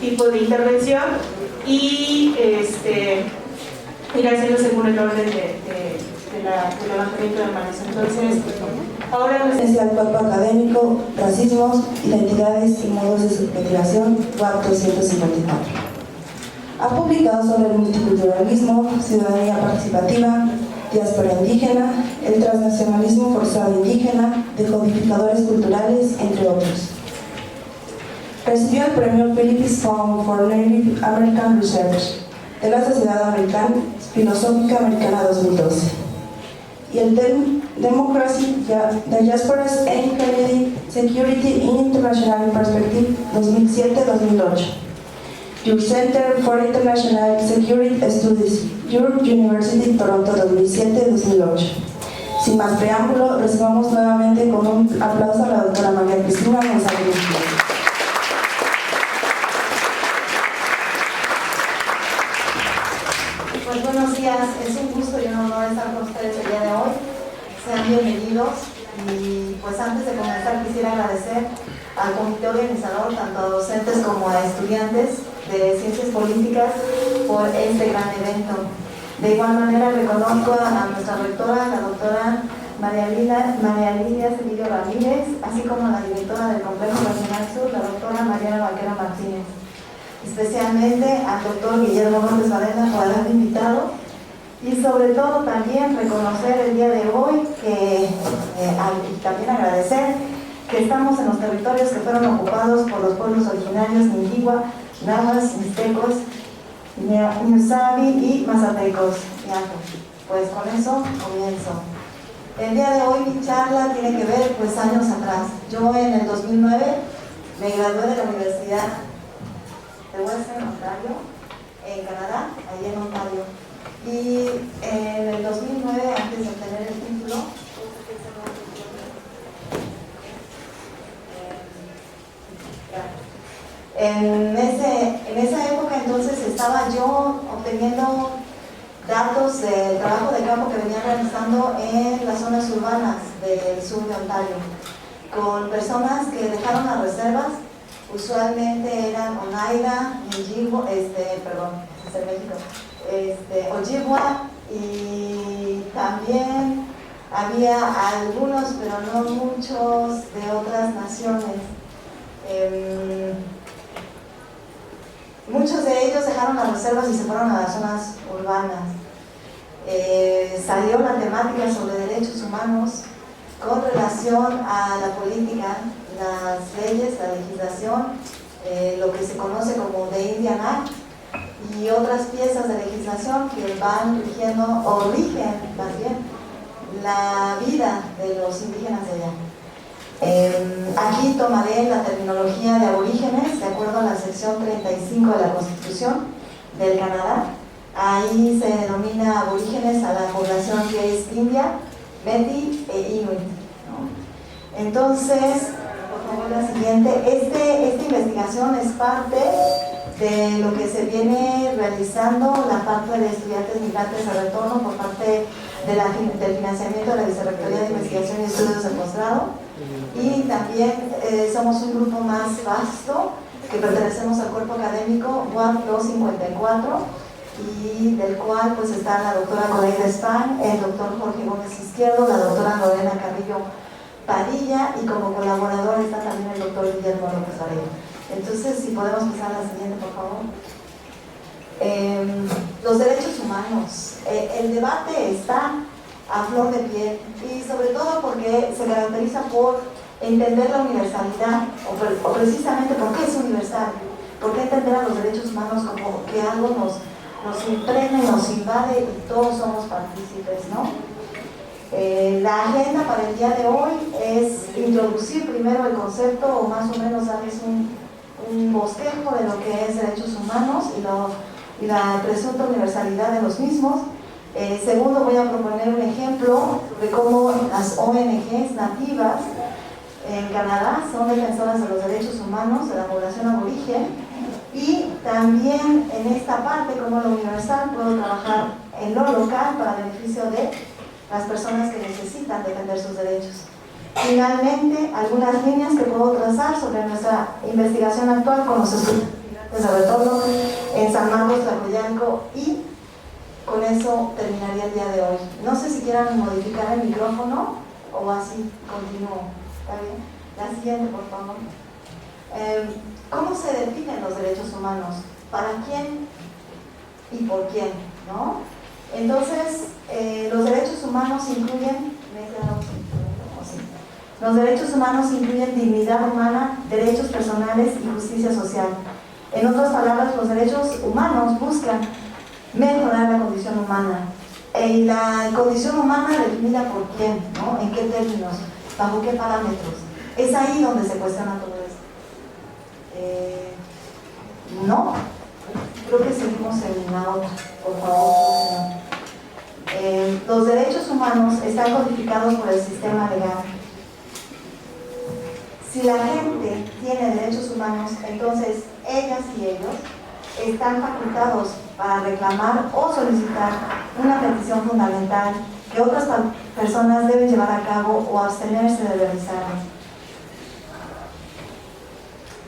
tipo de intervención y ir haciendo según el orden del levantamiento de manos. Entonces, ahora al cuerpo académico, racismos, identidades y modos de subjetivación, WAP 254. Ha publicado sobre el multiculturalismo, ciudadanía participativa, diáspora indígena, el transnacionalismo forzado indígena, decodificadores culturales, entre otros. Recibió el premio Phillips Fund for Native American Research de la Sociedad Filosófica Americana 2012 y el Democracy, Diasporas and Security in International Perspective 2007-2008. Your Center for International Security Studies, York University, Toronto 2007-2008. Sin más preámbulo, recibamos nuevamente con un aplauso a la doctora María Cristina González. Pues buenos días, es un gusto y un honor estar con ustedes el día de hoy. Sean bienvenidos y pues antes de comenzar quisiera agradecer al comité organizador, tanto a docentes como a estudiantes de Ciencias Políticas por este gran evento. De igual manera reconozco a nuestra rectora, la doctora María Lidia Cedillo Ramírez, así como a la directora del Complejo Nacional Sur, la doctora Mariana Vaquera Martínez. Especialmente al doctor Guillermo Montes Varela por haberme invitado y sobre todo también reconocer el día de hoy y también agradecer que estamos en los territorios que fueron ocupados por los pueblos originarios Ningigua, Nahuas, Mixtecos, Niusabi y Mazatecos. Pues con eso comienzo. El día de hoy mi charla tiene que ver pues años atrás. Yo en el 2009 me gradué de la Universidad de Western Ontario, en Canadá, allí en Ontario. Y en el 2009, antes de obtener el título, en esa época entonces estaba yo obteniendo datos del trabajo de campo que venía realizando en las zonas urbanas del sur de Ontario, con personas que dejaron las reservas. Usualmente eran Oneida, Ningigua, Ojibwa, y también había algunos, pero no muchos, de otras naciones. Muchos de ellos dejaron las reservas y se fueron a las zonas urbanas. Salió la temática sobre derechos humanos con relación a la política, las leyes, la legislación, lo que se conoce como The Indian Act y otras piezas de legislación que van rigiendo o rigen más bien la vida de los indígenas de allá. Aquí tomaré la terminología de aborígenes de acuerdo a la sección 35 de la Constitución del Canadá. Ahí se denomina aborígenes a la población que es india, Métis e Inuit, ¿no? Entonces, por favor, la siguiente. Esta investigación es parte de lo que se viene realizando la parte de estudiantes migrantes de retorno por parte del financiamiento de la Vicerrectoría de Investigación y Estudios de Posgrado, y también somos un grupo más vasto que pertenecemos al cuerpo académico WAP 254 y del cual pues está la doctora Coreida Spang, el doctor Jorge Gómez Izquierdo, la doctora Lorena Carrillo Padilla, y como colaborador está también el doctor Guillermo López Varela. Entonces, si podemos pasar a la siguiente, por favor. Los derechos humanos. El debate está a flor de piel y sobre todo porque se caracteriza por entender la universalidad o precisamente por qué es universal, por qué entender a los derechos humanos como que algo nos impregna y nos invade y todos somos partícipes, ¿no? La agenda para el día de hoy es introducir primero el concepto o más o menos darles un bosquejo de lo que es derechos humanos y la presunta universalidad de los mismos. Segundo, voy a proponer un ejemplo de cómo las ONGs nativas en Canadá son defensoras de los derechos humanos de la población aborigen, y también en esta parte cómo lo universal puede trabajar en lo local para beneficio de las personas que necesitan defender sus derechos. Finalmente, algunas líneas que puedo trazar sobre nuestra investigación actual con los estudiantes pues a retorno en San Marcos, Tlacoyanco, y con eso terminaría el día de hoy. No sé si quieran modificar el micrófono o así continúo. ¿Está bien? La siguiente, por favor. ¿Cómo se definen los derechos humanos? ¿Para quién y por quién? ¿No? Entonces, los derechos humanos incluyen... Los derechos humanos incluyen dignidad humana, derechos personales y justicia social. En otras palabras, los derechos humanos buscan mejorar la condición humana. Y la condición humana definida por quién, ¿no? ¿En qué términos? ¿Bajo qué parámetros? Es ahí donde se cuestiona todo esto. No, creo que seguimos en la otra, por favor. Los derechos humanos están codificados por el sistema legal. Si la gente tiene derechos humanos, entonces ellas y ellos están facultados para reclamar o solicitar una petición fundamental que otras personas deben llevar a cabo o abstenerse de realizarlo.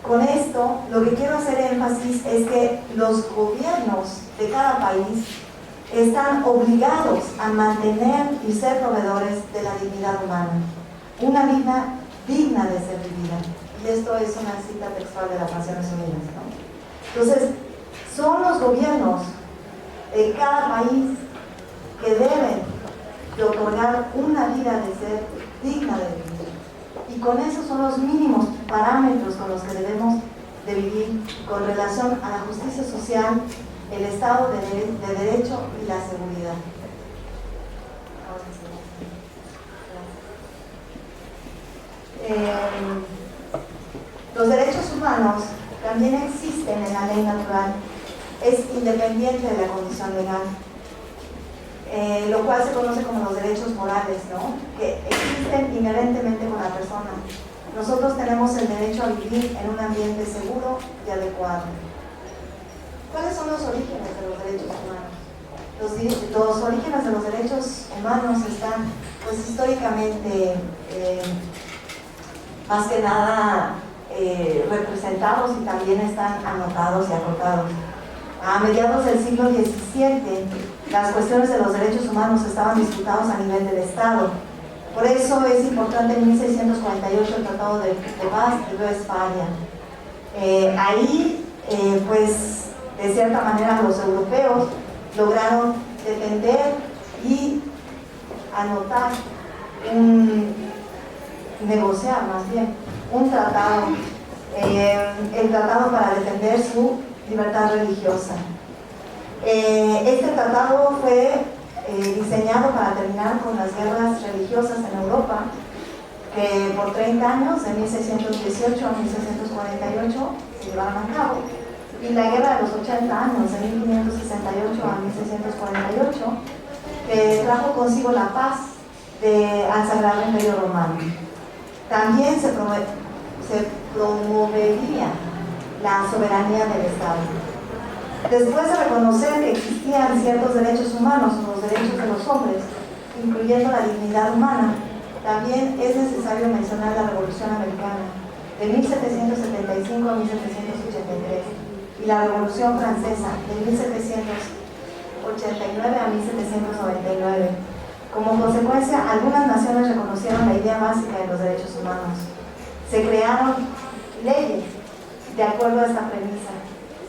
Con esto, lo que quiero hacer énfasis es que los gobiernos de cada país están obligados a mantener y ser proveedores de la dignidad humana, una vida digna de ser vivida. Y esto es una cita textual de las Naciones Unidas, ¿no? Entonces, son los gobiernos de cada país que deben de otorgar una vida de ser digna de vivir. Y con eso son los mínimos parámetros con los que debemos de vivir con relación a la justicia social, el Estado de Derecho y la seguridad. Los derechos humanos también existen en la ley natural, es independiente de la condición legal, lo cual se conoce como los derechos morales, ¿no? Que existen inherentemente con la persona. Nosotros tenemos el derecho a vivir en un ambiente seguro y adecuado. ¿Cuáles son los orígenes de los derechos humanos? Los orígenes de los derechos humanos están, pues, históricamente, más que nada, representados y también están anotados y acotados. A mediados del siglo XVII, las cuestiones de los derechos humanos estaban disputados a nivel del Estado. Por eso es importante en 1648 el Tratado de Paz de Westfalia. Ahí, pues, de cierta manera, los europeos lograron defender y anotar, negociar más bien, un tratado, el tratado para defender su libertad religiosa. Este tratado fue diseñado para terminar con las guerras religiosas en Europa, que por 30 años, de 1618 a 1648, se llevaron a cabo, y la guerra de los 80 años, de 1568 a 1648, que trajo consigo la paz al Sagrado Imperio Romano. También se promovería la soberanía del Estado. Después de reconocer que existían ciertos derechos humanos, los derechos de los hombres, incluyendo la dignidad humana, también es necesario mencionar la Revolución Americana de 1775 a 1783 y la Revolución Francesa de 1789 a 1799. Como consecuencia, algunas naciones reconocieron la idea básica de los derechos humanos. Se crearon leyes de acuerdo a esta premisa,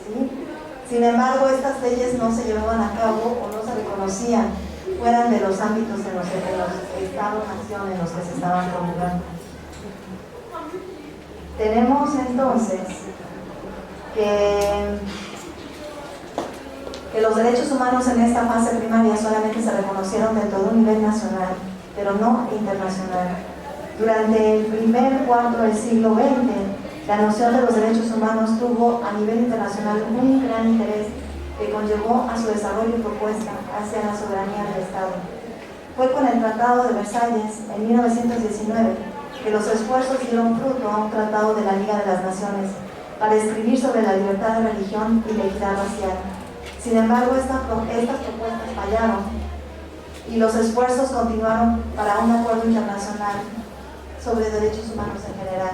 ¿sí? Sin embargo, estas leyes no se llevaban a cabo o no se reconocían fuera de los ámbitos en los estados-nación en los que se estaban promulgando. Tenemos entonces que los derechos humanos en esta fase primaria solamente se reconocieron dentro de un nivel nacional, pero no internacional. Durante el primer cuarto del siglo XX, la noción de los derechos humanos tuvo a nivel internacional un gran interés que conllevó a su desarrollo y propuesta hacia la soberanía del Estado. Fue con el Tratado de Versalles en 1919 que los esfuerzos dieron fruto a un tratado de la Liga de las Naciones para escribir sobre la libertad de religión y la equidad racial. Sin embargo, estas propuestas fallaron y los esfuerzos continuaron para un acuerdo internacional sobre derechos humanos en general.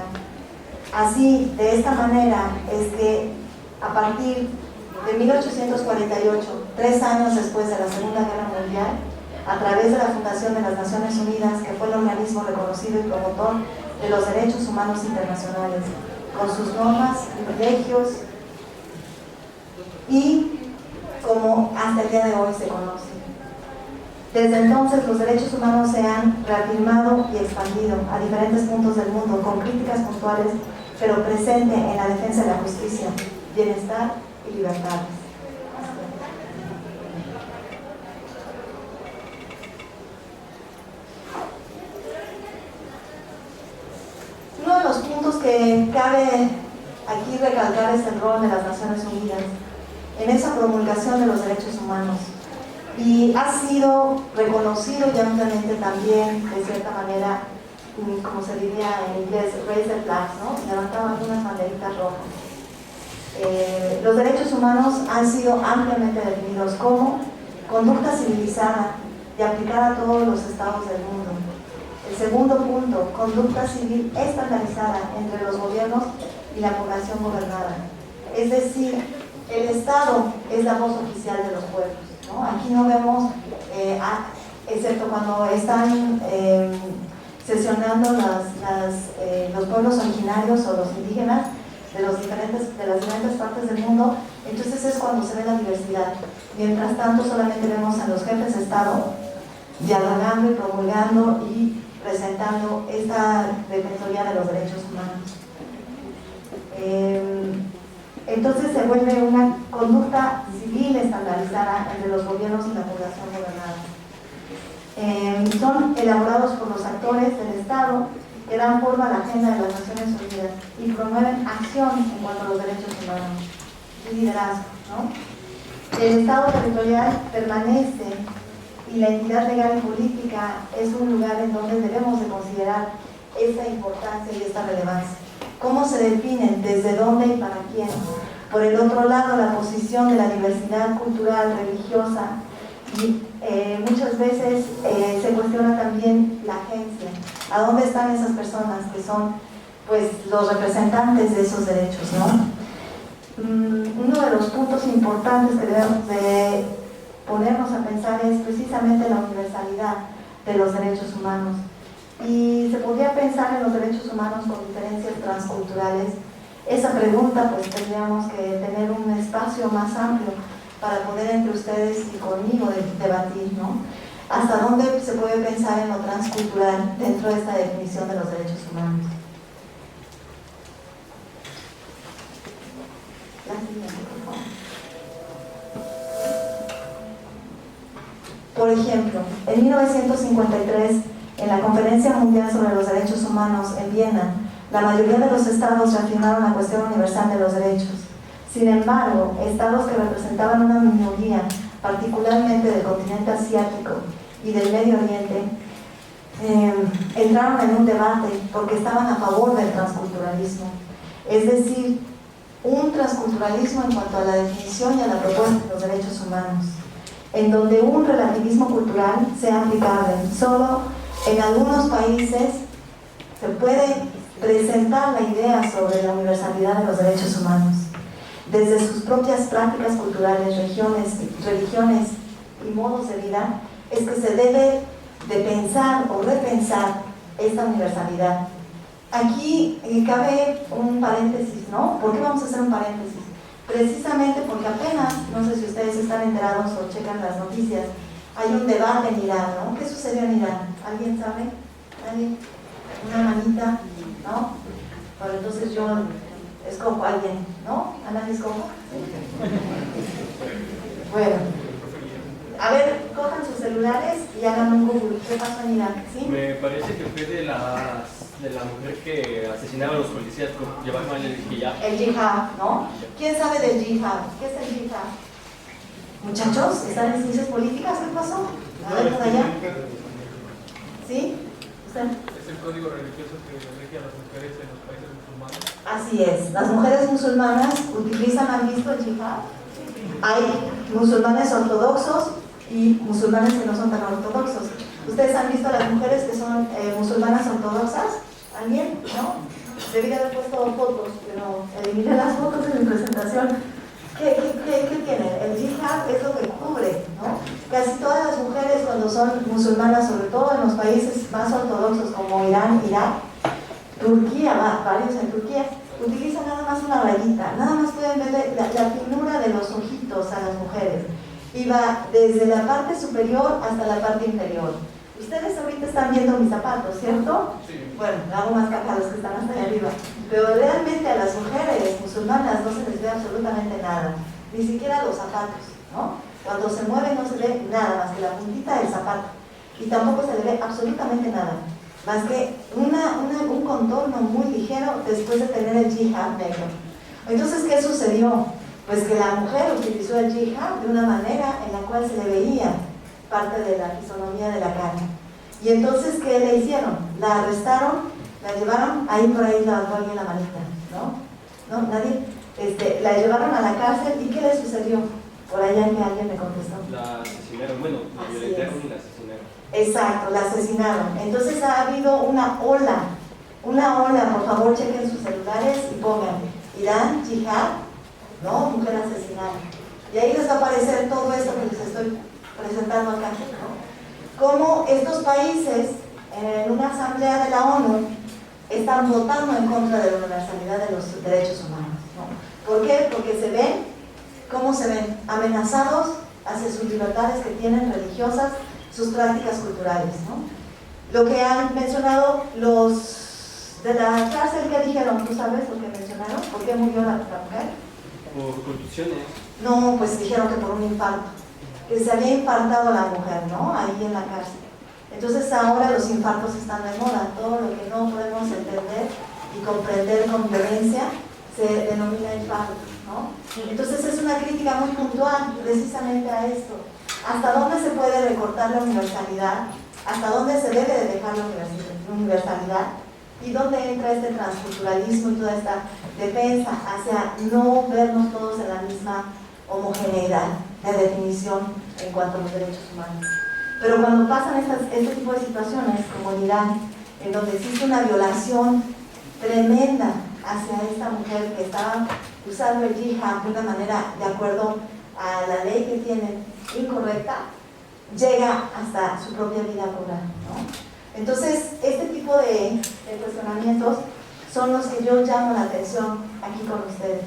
Así, de esta manera es que a a partir de 1848, 3 años después de la Segunda Guerra Mundial, a través de la Fundación de las Naciones Unidas, que fue el organismo reconocido y promotor de los derechos humanos internacionales, con sus normas, privilegios y como hasta el día de hoy se conoce. Desde entonces los derechos humanos se han reafirmado y expandido a diferentes puntos del mundo con críticas puntuales, pero presente en la defensa de la justicia, bienestar y libertades. Uno de los puntos que cabe aquí recalcar es el rol de las Naciones Unidas en esa promulgación de los derechos humanos, y ha sido reconocido y ampliamente también, de cierta manera, como se diría en inglés, raise the flags, ¿no? Levantaban unas banderitas rojas. Los derechos humanos han sido ampliamente definidos como conducta civilizada y aplicada a todos los estados del mundo. El segundo punto, conducta civil estandarizada entre los gobiernos y la población gobernada. Es decir, el Estado es la voz oficial de los pueblos, ¿no? Aquí no vemos, excepto cuando están sesionando los pueblos originarios o los indígenas de las diferentes partes del mundo, entonces es cuando se ve la diversidad. Mientras tanto, solamente vemos a los jefes de Estado dialogando y promulgando y presentando esta defensoría de los derechos humanos. Entonces se vuelve una conducta civil estandarizada entre los gobiernos y la población gobernada. Son elaborados por los actores del Estado que dan forma a la agenda de las Naciones Unidas y promueven acción en cuanto a los derechos humanos y liderazgo, ¿no? El Estado territorial permanece y la entidad legal y política es un lugar en donde debemos de considerar esta importancia y esta relevancia. ¿Cómo se definen? ¿Desde dónde y para quién? Por el otro lado, la posición de la diversidad cultural, religiosa, y muchas veces se cuestiona también la agencia. ¿A dónde están esas personas que son, pues, los representantes de esos derechos, ¿no? Uno de los puntos importantes que debemos de ponernos a pensar es precisamente la universalidad de los derechos humanos. Y se podría pensar en los derechos humanos con diferencias transculturales. Esa pregunta, pues, tendríamos que tener un espacio más amplio para poder entre ustedes y conmigo debatir, ¿no? ¿Hasta dónde se puede pensar en lo transcultural dentro de esta definición de los derechos humanos? La siguiente, por favor. Por ejemplo, en 1953, en la Conferencia Mundial sobre los Derechos Humanos en Viena, la mayoría de los estados reafirmaron la cuestión universal de los derechos. Sin embargo, estados que representaban una minoría, particularmente del continente asiático y del Medio Oriente, entraron en un debate porque estaban a favor del transculturalismo. Es decir, un transculturalismo en cuanto a la definición y a la propuesta de los derechos humanos, en donde un relativismo cultural sea aplicable. Solo en algunos países se puede presentar la idea sobre la universalidad de los derechos humanos. Desde sus propias prácticas culturales, religiones y modos de vida, es que se debe de pensar o repensar esta universalidad. Aquí cabe un paréntesis, ¿no? ¿Por qué vamos a hacer un paréntesis? Precisamente porque apenas, no sé si ustedes están enterados o checan las noticias, hay un debate en Irán, ¿no? ¿Qué sucedió en Irán? ¿Alguien sabe? ¿Alguien? Una manita, ¿no? Bueno, entonces yo escojo a alguien, ¿no? ¿A nadie escojo? Bueno, a ver, cojan sus celulares y hagan un Google. ¿Qué pasó en Irán? ¿Sí? Me parece que fue de la mujer que asesinaba a los policías por llevar mal el hijab. El yihad, ¿no? ¿Quién sabe del yihad? ¿Qué es el yihad? Muchachos, ¿están en ciencias políticas? ¿Qué pasó? A ver, por allá. ¿Sí? ¿Usted? Es el código religioso que rige a las mujeres en los países musulmanes. Así es. Las mujeres musulmanas utilizan, ¿han visto el yihad? Hay musulmanes ortodoxos y musulmanes que no son tan ortodoxos. ¿Ustedes han visto a las mujeres que son musulmanas ortodoxas? ¿Alguien? ¿No? Debería haber puesto fotos, pero eliminé las fotos de mi presentación casi todas las mujeres cuando son musulmanas, sobre todo en los países más ortodoxos como Irán, Irak, Turquía, varios en Turquía, utilizan nada más una rayita, nada más pueden ver la finura de los ojitos a las mujeres. Y va desde la parte superior hasta la parte inferior. Ustedes ahorita están viendo mis zapatos, ¿cierto? Sí. Bueno, hago más caja a los que están hasta allá arriba. Pero realmente a las mujeres musulmanas no se les ve absolutamente nada, ni siquiera los zapatos, ¿no? Cuando se mueven no se ve nada más que la puntita del zapato. Y tampoco se le ve absolutamente nada, más que un contorno muy ligero después de tener el jihad negro. Entonces, ¿qué sucedió? Pues que la mujer utilizó el jihad de una manera en la cual se le veía parte de la fisonomía de la cara. Y entonces, ¿qué le hicieron? La arrestaron, la llevaron, ahí por ahí levantó alguien la manita, ¿no? ¿No? ¿Nadie? La llevaron a la cárcel, ¿y qué le sucedió? Por allá que alguien me contestó. La asesinaron, bueno, la violentaron y la asesinaron. Exacto, la asesinaron. Entonces ha habido una ola, por favor chequen sus celulares y pongan Irán, Jihad, ¿no? Mujer asesinada. Y ahí les va a aparecer todo esto que les estoy presentando acá, ¿no? Cómo estos países en una asamblea de la ONU están votando en contra de la universalidad de los derechos humanos, ¿no? ¿Por qué? Porque se ven, ¿cómo se ven? Amenazados hacia sus libertades que tienen religiosas, sus prácticas culturales, ¿no? Lo que han mencionado los de la cárcel, ¿qué dijeron? ¿Tú sabes lo que mencionaron? ¿Por qué murió la mujer? Por contusiones. No, pues dijeron que por un infarto, que se había infartado la mujer, ¿no? Ahí en la cárcel. Entonces ahora los infartos están de moda, todo lo que no podemos entender y comprender con violencia se denomina infarto, ¿no? Entonces es una crítica muy puntual precisamente a esto. ¿Hasta dónde se puede recortar la universalidad? ¿Hasta dónde se debe de dejar la universalidad? ¿Y dónde entra este transculturalismo y toda esta defensa hacia no vernos todos en la misma homogeneidad de definición en cuanto a los derechos humanos? Pero cuando pasan este tipo de situaciones, como en Irán, en donde existe una violación tremenda hacia esta mujer que estaba usando el jihad de una manera de acuerdo a la ley que tienen incorrecta, llega hasta su propia vida rural, ¿no? Entonces, este tipo de cuestionamientos son los que yo llamo la atención aquí con ustedes.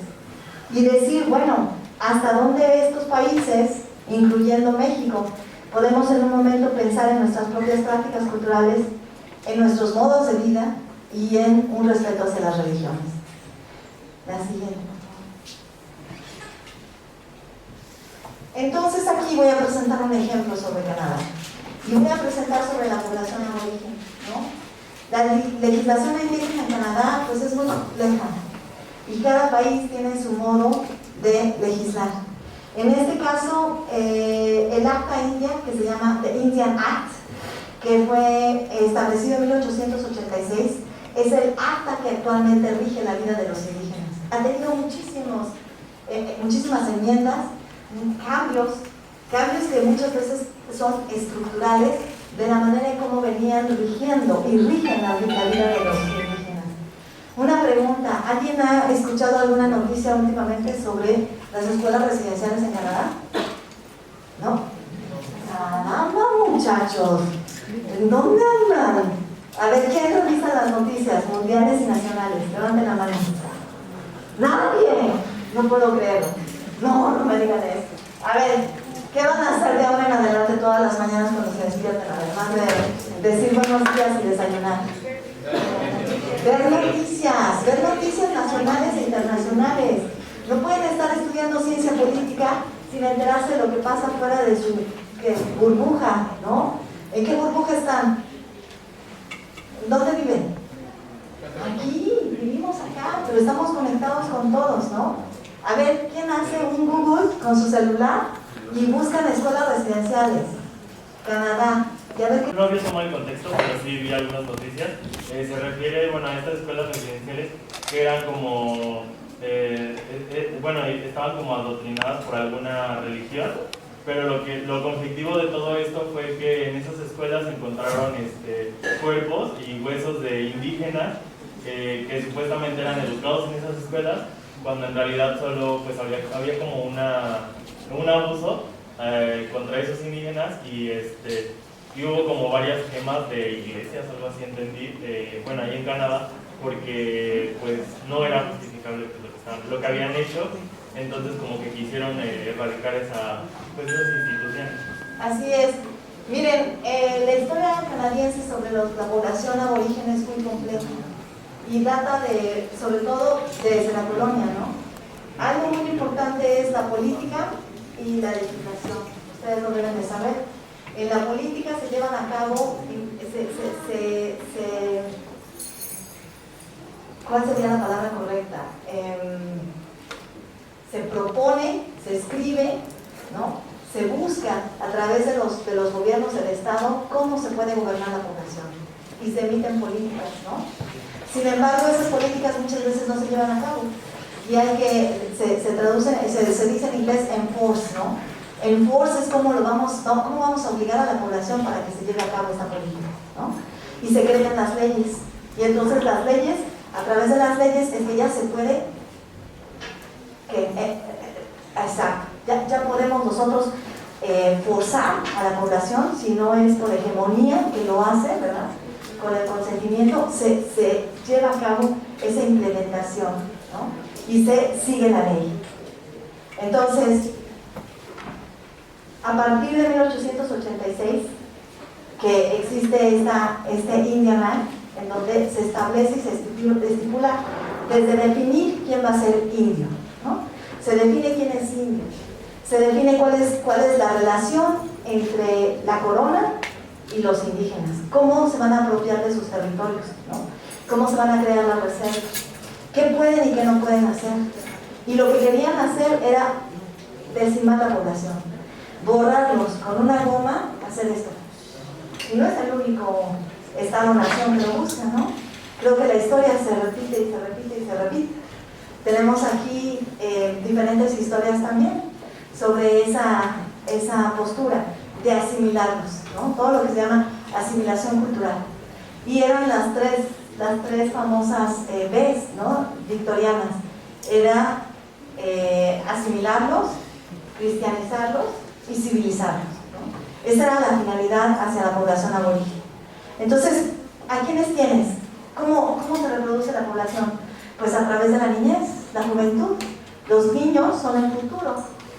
Y decir, bueno, hasta dónde estos países, incluyendo México, podemos en un momento pensar en nuestras propias prácticas culturales, en nuestros modos de vida y en un respeto hacia las religiones. La siguiente, por favor. Entonces aquí voy a presentar un ejemplo sobre Canadá. Y voy a presentar sobre la población aborigen, ¿no? La legislación indígena en Canadá pues es muy compleja y cada país tiene su modo de legislar. En este caso, el Acta India, que se llama The Indian Act, que fue establecido en 1886, es el acta que actualmente rige la vida de los indígenas. Ha tenido muchísimas enmiendas, cambios que muchas veces son estructurales de la manera en cómo venían rigiendo y rigen la vida de los indígenas. Una pregunta, ¿alguien ha escuchado alguna noticia últimamente sobre las escuelas residenciales en Canadá? ¿No? Caramba, muchachos, ¿en dónde andan? A ver, ¿quién revisa las noticias mundiales y nacionales? Levanten la mano. ¡Nadie! No puedo creerlo. No me digan eso. A ver, ¿qué van a hacer de ahora en adelante todas las mañanas cuando se despierten? Además de decir buenos días y desayunar. Ver noticias nacionales e internacionales. No pueden estar estudiando ciencia política sin enterarse de lo que pasa fuera de su burbuja, ¿no? ¿En qué burbuja están? ¿Dónde viven? Aquí, vivimos acá, pero estamos conectados con todos, ¿no? A ver, ¿quién hace un Google con su celular y buscan escuelas residenciales? Canadá. Y a ver qué... No había tomado el contexto, pero sí vi algunas noticias. Se refiere, bueno, a estas escuelas residenciales que eran como, bueno, estaban como adoctrinadas por alguna religión, pero lo conflictivo de todo esto fue que en esas escuelas encontraron cuerpos y huesos de indígenas que supuestamente eran educados en esas escuelas, cuando en realidad solo pues había como un abuso contra esos indígenas y hubo como varias quemas de iglesias, algo así entendí, bueno, ahí en Canadá, porque pues no era justificable pues, lo que habían hecho, entonces como que quisieron erradicar esas instituciones. Así es. Miren, la historia canadiense sobre la población aborigen es muy compleja y data sobre todo desde la colonia, ¿no? Algo muy importante es la política y la legislación. Ustedes lo deben de saber. En la política se llevan a cabo, ¿cuál sería la palabra correcta? Se propone, se escribe, ¿no? Se busca a través de los gobiernos del Estado cómo se puede gobernar la población y se emiten políticas, ¿no? Sin embargo, esas políticas muchas veces no se llevan a cabo y se traducen, se dice en inglés enforce, ¿no? Enforce es cómo vamos a obligar a la población para que se lleve a cabo esta política, ¿no? Y se crean las leyes y entonces las leyes, a través de las leyes es que ya se puede exacto. Ya podemos nosotros forzar a la población, si no es por hegemonía que lo hace, ¿verdad? Con el consentimiento se lleva a cabo esa implementación, ¿no? Y se sigue la ley. Entonces, a partir de 1886, que existe este Indian Act, en donde se establece y se estipula desde definir quién va a ser indio, ¿no? Se define quién es indio. Se define cuál es la relación entre la corona y los indígenas, cómo se van a apropiar de sus territorios, ¿no? Cómo se van a crear las reservas, qué pueden y qué no pueden hacer. Y lo que querían hacer era decimar la población, borrarlos con una goma, hacer esto. Y no es el único Estado-nación que lo busca, ¿no? Creo que la historia se repite y se repite y se repite. Tenemos aquí diferentes historias también sobre esa postura de asimilarlos, ¿no? Todo lo que se llama asimilación cultural. Y eran las tres famosas Bs, ¿no? Victorianas. Era asimilarlos, cristianizarlos y civilizarlos, ¿no? Esa era la finalidad hacia la población aborigen. Entonces, ¿a quiénes tienes? ¿Cómo se reproduce la población? Pues a través de la niñez, la juventud. Los niños son el futuro,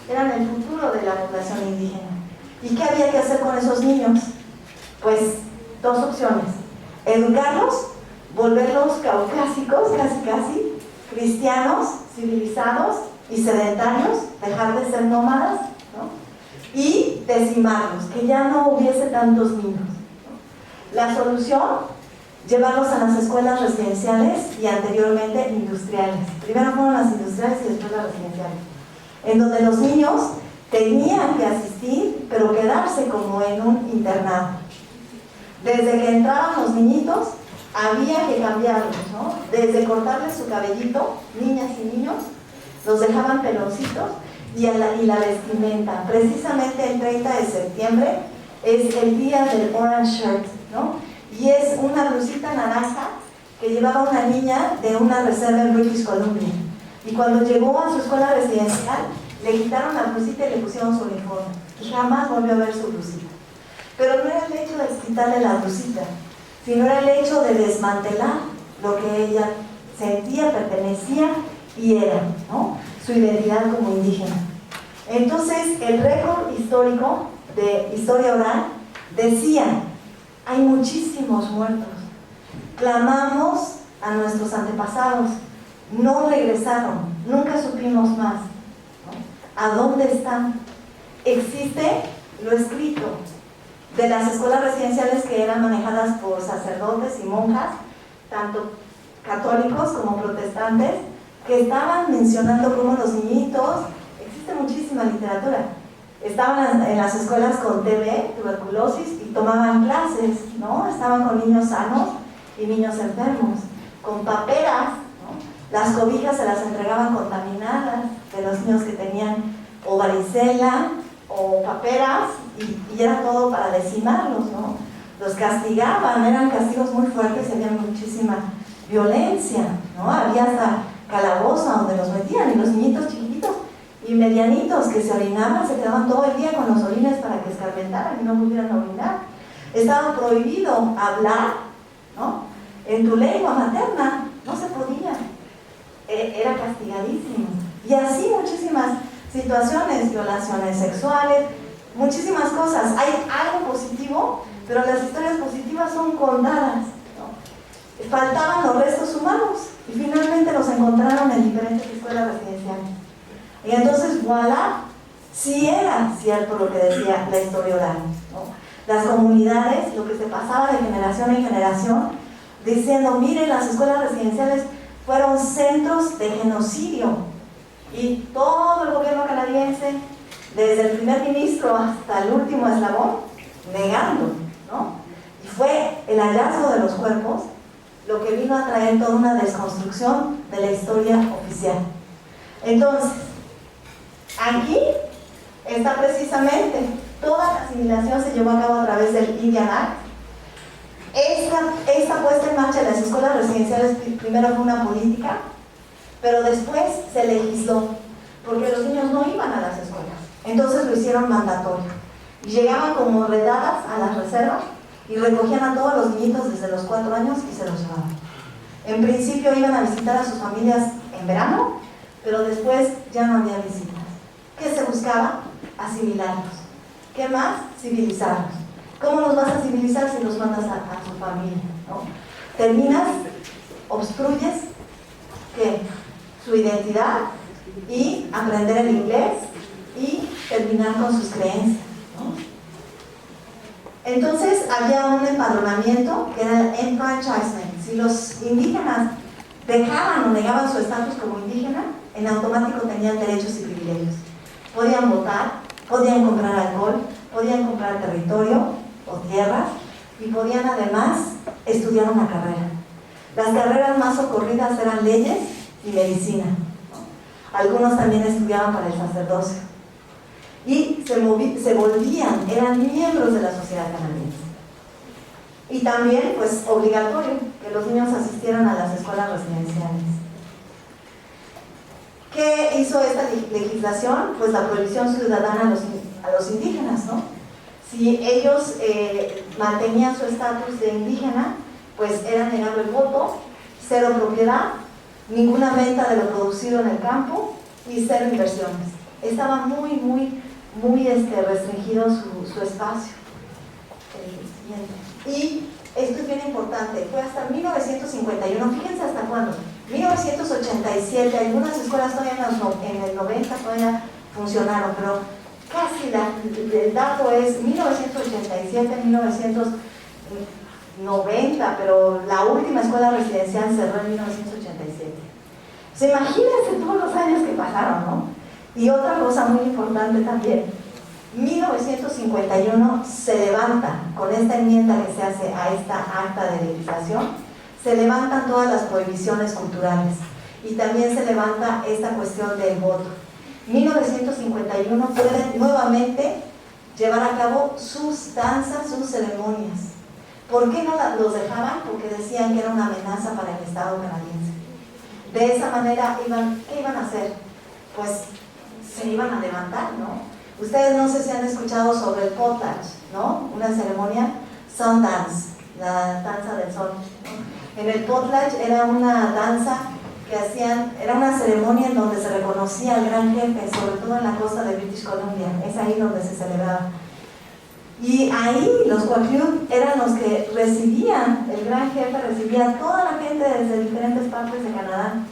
eran el futuro de la población indígena. ¿Y qué había que hacer con esos niños? Pues dos opciones: educarlos, volverlos caucásicos, casi, cristianos, civilizados y sedentarios, dejar de ser nómadas, ¿no? Y decimarlos, que ya no hubiese tantos niños, ¿no? La solución: llevarlos a las escuelas residenciales y anteriormente industriales. Primero fueron las industriales y después las residenciales, en donde los niños tenían que asistir, pero quedarse como en un internado. Desde que entraban los niñitos, había que cambiarlos, ¿no? Desde cortarles su cabellito, niñas y niños, los dejaban peloncitos, y la vestimenta. Precisamente el 30 de septiembre es el día del Orange Shirt, ¿no? Y es una blusita naranja que llevaba una niña de una reserva en British Columbia. Y cuando llegó a su escuela residencial, le quitaron la blusita y le pusieron su uniforme. Y jamás volvió a ver su blusita. Pero no era el hecho de quitarle la blusita, sino era el hecho de desmantelar lo que ella sentía, pertenecía y era, ¿no? Su identidad como indígena. Entonces, el récord histórico de historia oral decía: hay muchísimos muertos. Clamamos a nuestros antepasados, no regresaron, nunca supimos más, ¿no? ¿A dónde están? Existe lo escrito de las escuelas residenciales que eran manejadas por sacerdotes y monjas, tanto católicos como protestantes, que estaban mencionando cómo los niñitos, existe muchísima literatura, estaban en las escuelas con TB, tuberculosis, y tomaban clases, ¿no? Estaban con niños sanos y niños enfermos, con paperas, ¿no? Las cobijas se las entregaban contaminadas de los niños que tenían o varicela o paperas, y era todo para decimarlos, ¿no? Los castigaban, eran castigos muy fuertes y había muchísima violencia, ¿no? Había hasta calaboza donde los metían, y los niñitos chiquititos y medianitos que se orinaban, se quedaban todo el día con los orines para que escarmentaran y no pudieran orinar. Estaba prohibido hablar, ¿no?, en tu lengua materna, no se podía, era castigadísimo. Y así muchísimas situaciones, violaciones sexuales, muchísimas cosas. Hay algo positivo, pero las historias positivas son contadas, ¿no? Faltaban los restos humanos y finalmente los encontraron en diferentes escuelas residenciales. Y entonces, voilà, sí era cierto lo que decía la historia oral, ¿no? Las comunidades, lo que se pasaba de generación en generación, diciendo, miren, las escuelas residenciales fueron centros de genocidio. Y todo el gobierno canadiense, desde el primer ministro hasta el último eslabón, negando, ¿no? Y fue el hallazgo de los cuerpos lo que vino a traer toda una desconstrucción de la historia oficial. Entonces, aquí está precisamente, toda la asimilación se llevó a cabo a través del Indian Act. Esta puesta en marcha de las escuelas residenciales primero fue una política, pero después se legisló, porque los niños no iban a las escuelas, entonces lo hicieron mandatorio. Y llegaban como redadas a las reservas y recogían a todos los niñitos desde los 4 años y se los llevaban. En principio iban a visitar a sus familias en verano, pero después ya no había visitas. ¿Qué se buscaba? Asimilarlos. ¿Qué más? Civilizarlos. ¿Cómo los vas a civilizar si los mandas a su familia, ¿no? Terminas, obstruyes, ¿qué? Su identidad y aprender el inglés y terminar con sus creencias, ¿no? Entonces había un empadronamiento que era el enfranchisement. Si los indígenas dejaban o negaban su estatus como indígena, en automático tenían derechos y privilegios. Podían votar, podían comprar alcohol, podían comprar territorio o tierras y podían además estudiar una carrera. Las carreras más socorridas eran leyes y medicina, ¿no? Algunos también estudiaban para el sacerdocio y se volvían, eran miembros de la sociedad canadiense. Y también, pues, obligatorio que los niños asistieran a las escuelas residenciales. ¿Qué hizo esta legislación? Pues la prohibición ciudadana a los indígenas, ¿no? Si ellos mantenían su estatus de indígena, pues era negado el voto, cero propiedad, ninguna venta de lo producido en el campo y cero inversiones. Estaba muy restringido su espacio. Y esto es bien importante, fue hasta 1951, fíjense hasta cuándo, 1987, algunas escuelas todavía en el 90 todavía funcionaron, pero casi el dato es 1987, 1990, pero la última escuela residencial cerró en 1987. Pues imagínense todos los años que pasaron, ¿no? Y otra cosa muy importante también, 1951 se levanta, con esta enmienda que se hace a esta acta de legislación, se levantan todas las prohibiciones culturales y también se levanta esta cuestión del voto. 1951 pueden nuevamente llevar a cabo sus danzas, sus ceremonias. ¿Por qué no los dejaban? Porque decían que era una amenaza para el Estado canadiense. De esa manera, ¿qué iban a hacer? Pues se iban a levantar, ¿no? Ustedes no sé si han escuchado sobre el potlatch, ¿no? Una ceremonia, Sundance, la danza del sol, ¿no? En el potlatch era una danza que hacían, era una ceremonia en donde se reconocía al gran jefe, sobre todo en la costa de British Columbia, es ahí donde se celebraba. Y ahí los Kwajalein eran los que recibían, el gran jefe recibía a toda la gente desde diferentes partes de Canadá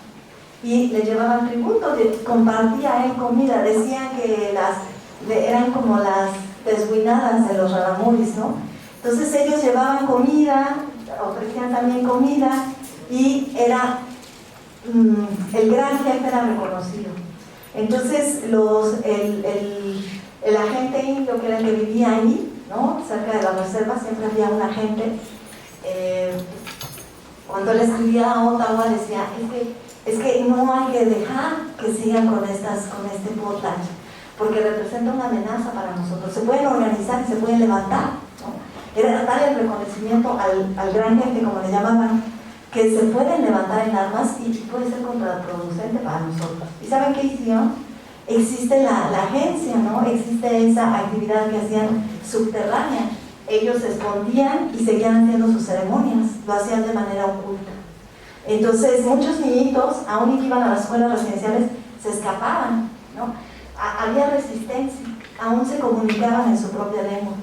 y le llevaban tributo, compartía él comida, decían que eran como las desguinadas de los raramuris, ¿no? Entonces ellos llevaban comida, ofrecían también comida y era el gran jefe era reconocido. Entonces el agente indio, que era el que vivía ahí, ¿no? Cerca de la reserva, siempre había un agente. Cuando él escribía a Ottawa decía, es que no hay que dejar que sigan con este potlatch, porque representa una amenaza para nosotros. Se pueden organizar y se pueden levantar, ¿no? Era dar el reconocimiento al gran jefe, como le llamaban, que se pueden levantar en armas y puede ser contraproducente para nosotros. ¿Y saben qué hicieron? existe la agencia, ¿no? Existe esa actividad que hacían subterránea. Ellos se escondían y seguían haciendo sus ceremonias, lo hacían de manera oculta. Entonces muchos niñitos, aún que iban a las escuelas residenciales, se escapaban, ¿no? Había resistencia, aún se comunicaban en su propia lengua.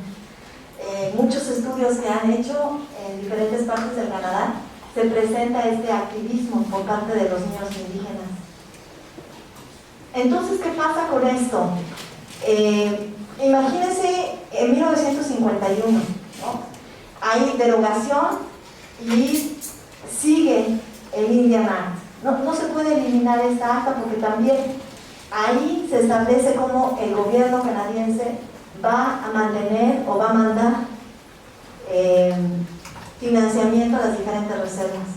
Muchos estudios que han hecho en diferentes partes del Canadá se presenta este activismo por parte de los niños indígenas. Entonces, ¿qué pasa con esto? Imagínense en 1951, ¿no? Hay derogación y sigue el Indian Act. No se puede eliminar esta acta porque también ahí se establece cómo el gobierno canadiense va a mantener o va a mandar financiamiento a las diferentes reservas.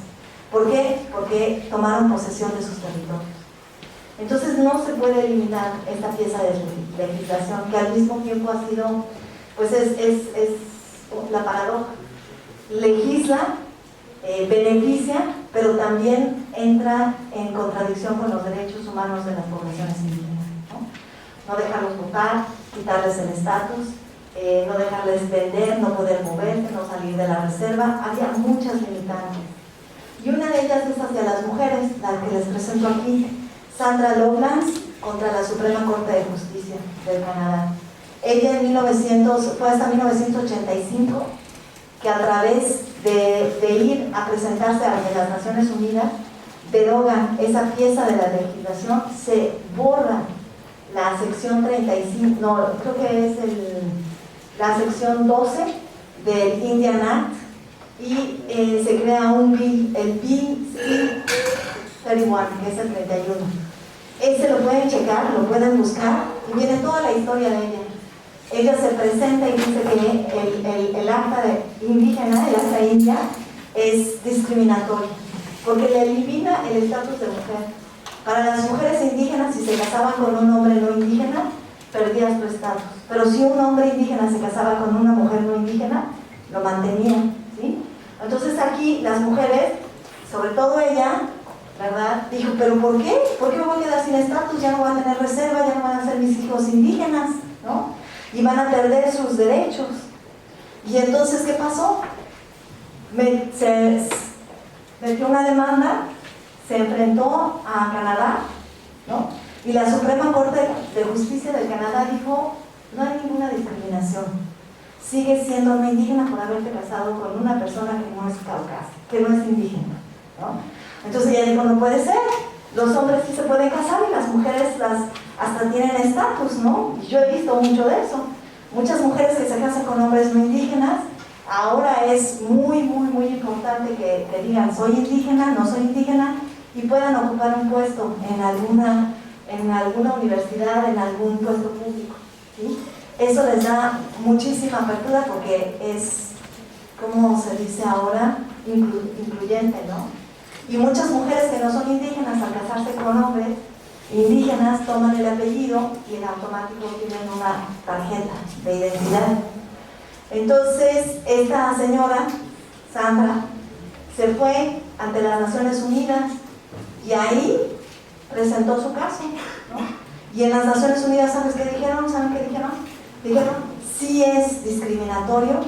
¿Por qué? Porque tomaron posesión de sus territorios. Entonces no se puede eliminar esta pieza de legislación que al mismo tiempo ha sido, pues es la paradoja. Legisla, beneficia, pero también entra en contradicción con los derechos humanos de las poblaciones indígenas, ¿no? No dejarlos votar, quitarles el estatus, no dejarles vender, no poder moverse, no salir de la reserva. Había muchas limitantes. Y una de ellas es hacia las mujeres, la que les presento aquí, Sandra Lowlands, contra la Suprema Corte de Justicia del Canadá. Ella fue hasta 1985 que a través de ir a presentarse ante las Naciones Unidas, derogan esa pieza de la legislación, se borra la sección 35, no, creo que es la sección 12 del Indian Act, y se crea un bill, el Bill C-31, que es el 31. Ese lo pueden checar, lo pueden buscar, y viene toda la historia de ella. Ella se presenta y dice que el acta indígena, el acta india, es discriminatorio, porque le elimina el estatus de mujer. Para las mujeres indígenas, si se casaban con un hombre no indígena, perdías tu estatus. Pero si un hombre indígena se casaba con una mujer no indígena, lo mantenía, ¿sí? Entonces aquí las mujeres, sobre todo ella, ¿verdad?, dijo, ¿pero por qué? ¿Por qué me voy a quedar sin estatus? Ya no voy a tener reserva, ya no van a ser mis hijos indígenas, ¿no? Y van a perder sus derechos. Y entonces, ¿qué pasó? Se metió una demanda, se enfrentó a Canadá, ¿no? Y la Suprema Corte de Justicia del Canadá dijo, no hay ninguna discriminación. Sigue siendo no indígena por haberte casado con una persona que no es caucásica, que no es indígena, ¿no? Entonces ella dijo, no puede ser, los hombres sí se pueden casar y las mujeres hasta tienen estatus, ¿no? Y yo he visto mucho de eso. Muchas mujeres que se casan con hombres no indígenas, ahora es muy importante que digan, soy indígena, no soy indígena, y puedan ocupar un puesto en alguna universidad, en algún puesto público, ¿sí? Eso les da muchísima apertura porque es, como se dice ahora, incluyente, ¿no? Y muchas mujeres que no son indígenas, al casarse con hombres indígenas, toman el apellido y en automático tienen una tarjeta de identidad. Entonces, esta señora, Sandra, se fue ante las Naciones Unidas y ahí presentó su caso, ¿no? Y en las Naciones Unidas, ¿sabes qué dijeron? ¿Saben qué dijeron? Dijeron, sí es discriminatorio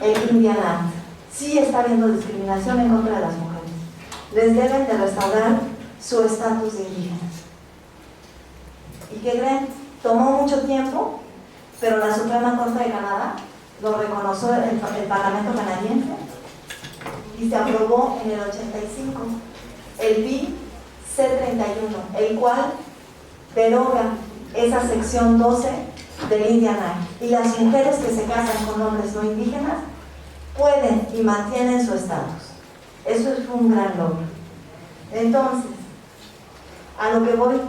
el Indian Act, sí está habiendo discriminación en contra de las mujeres. Les deben de restaurar su estatus de indígenas. ¿Y qué creen? Tomó mucho tiempo, pero la Suprema Corte de Canadá lo reconoció el Parlamento canadiense y se aprobó en el 85 el Bill C-31, el cual deroga esa sección 12 del Indian Act, y las mujeres que se casan con hombres no indígenas pueden y mantienen su estatus. Eso es un gran logro. Entonces, a lo que voy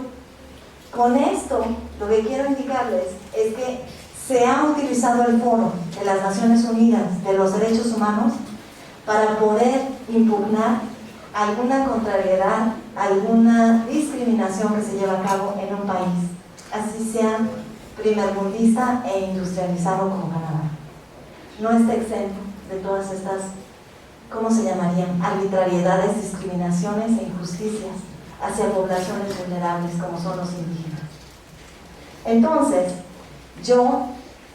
con esto, lo que quiero indicarles es que se ha utilizado el foro de las Naciones Unidas de los Derechos Humanos para poder impugnar alguna contrariedad, alguna discriminación que se lleva a cabo en un país, así sea primermundista e industrializado como Canadá. No está exento de todas estas, ¿cómo se llamarían?, arbitrariedades, discriminaciones e injusticias hacia poblaciones vulnerables como son los indígenas. Entonces, yo,